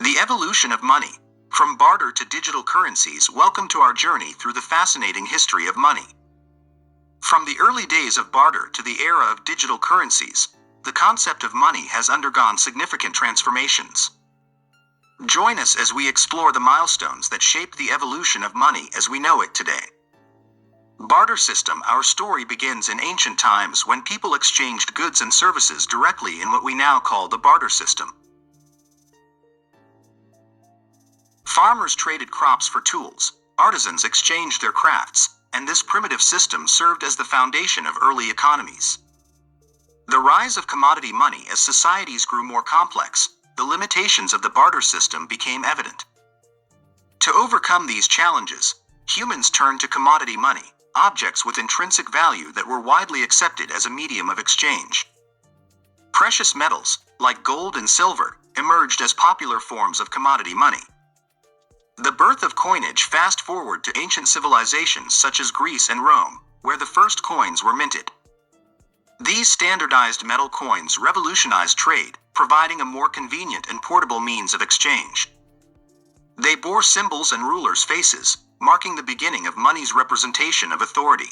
The evolution of money. From barter to digital currencies, welcome to our journey through the fascinating history of money. From the early days of barter to the era of digital currencies, the concept of money has undergone significant transformations. Join us as we explore the milestones that shaped the evolution of money as we know it today. Barter system. Our story begins in ancient times when people exchanged goods and services directly in what we now call the barter system. Farmers traded crops for tools, artisans exchanged their crafts, and this primitive system served as the foundation of early economies. The rise of commodity money. As societies grew more complex, the limitations of the barter system became evident. To overcome these challenges, humans turned to commodity money, objects with intrinsic value that were widely accepted as a medium of exchange. Precious metals, like gold and silver, emerged as popular forms of commodity money. The birth of coinage. Fast forward to ancient civilizations such as Greece and Rome, where the first coins were minted. These standardized metal coins revolutionized trade, providing a more convenient and portable means of exchange. They bore symbols and rulers' faces, marking the beginning of money's representation of authority.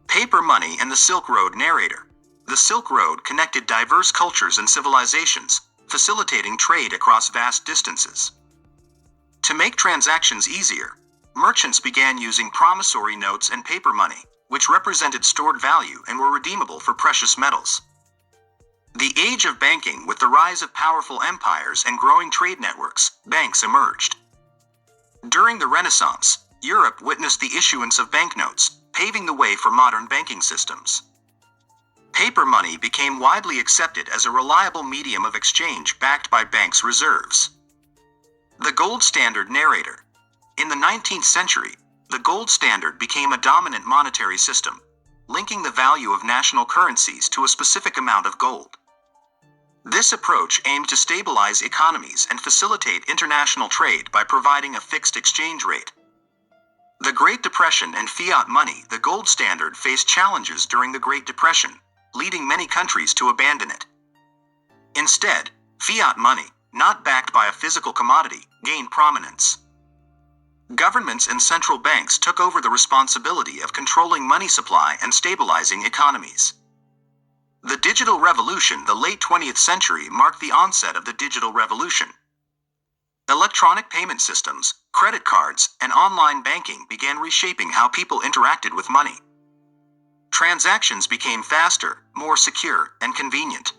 Paper money and the Silk Road. Narrator. The Silk Road connected diverse cultures and civilizations, facilitating trade across vast distances. To make transactions easier, merchants began using promissory notes and paper money, which represented stored value and were redeemable for precious metals. The age of banking. With the rise of powerful empires and growing trade networks, banks emerged. During the Renaissance, Europe witnessed the issuance of banknotes, paving the way for modern banking systems. Paper money became widely accepted as a reliable medium of exchange backed by banks' reserves. The gold standard. Narrator. In the 19th century, the gold standard became a dominant monetary system, linking the value of national currencies to a specific amount of gold. This approach aimed to stabilize economies and facilitate international trade by providing a fixed exchange rate. The Great Depression and fiat money. The gold standard faced challenges during the Great Depression, leading many countries to abandon it. Instead, fiat money, not backed by a physical commodity, gained prominence. Governments and central banks took over the responsibility of controlling money supply and stabilizing economies. The digital revolution. The late 20th century marked the onset of the digital revolution. Electronic payment systems, credit cards, and online banking began reshaping how people interacted with money. Transactions became faster, more secure, and convenient.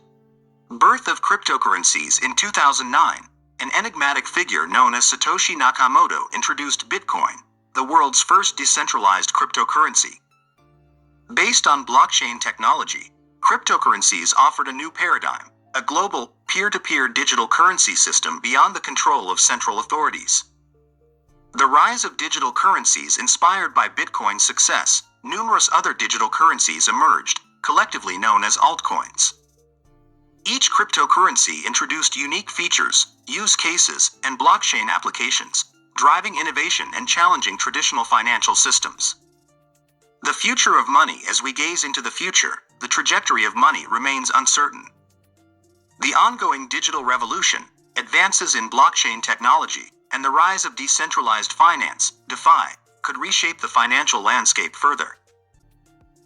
Birth of cryptocurrencies. In 2009, an enigmatic figure known as Satoshi Nakamoto introduced Bitcoin, the world's first decentralized cryptocurrency. Based on blockchain technology, cryptocurrencies offered a new paradigm, a global, peer-to-peer digital currency system beyond the control of central authorities. The rise of digital currencies. Inspired by Bitcoin's success, numerous other digital currencies emerged, collectively known as altcoins. Each cryptocurrency introduced unique features, use cases, and blockchain applications, driving innovation and challenging traditional financial systems. The future of money. As we gaze into the future, the trajectory of money remains uncertain. The ongoing digital revolution, advances in blockchain technology, and the rise of decentralized finance, DeFi, could reshape the financial landscape further.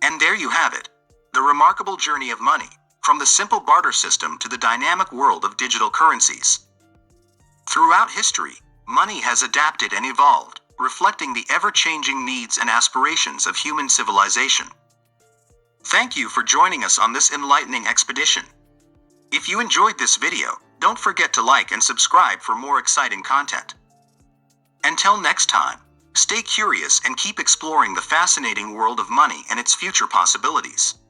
And there you have it, the remarkable journey of money, from the simple barter system to the dynamic world of digital currencies. Throughout history, money has adapted and evolved, reflecting the ever-changing needs and aspirations of human civilization. Thank you for joining us on this enlightening expedition. If you enjoyed this video, don't forget to like and subscribe for more exciting content. Until next time, stay curious and keep exploring the fascinating world of money and its future possibilities.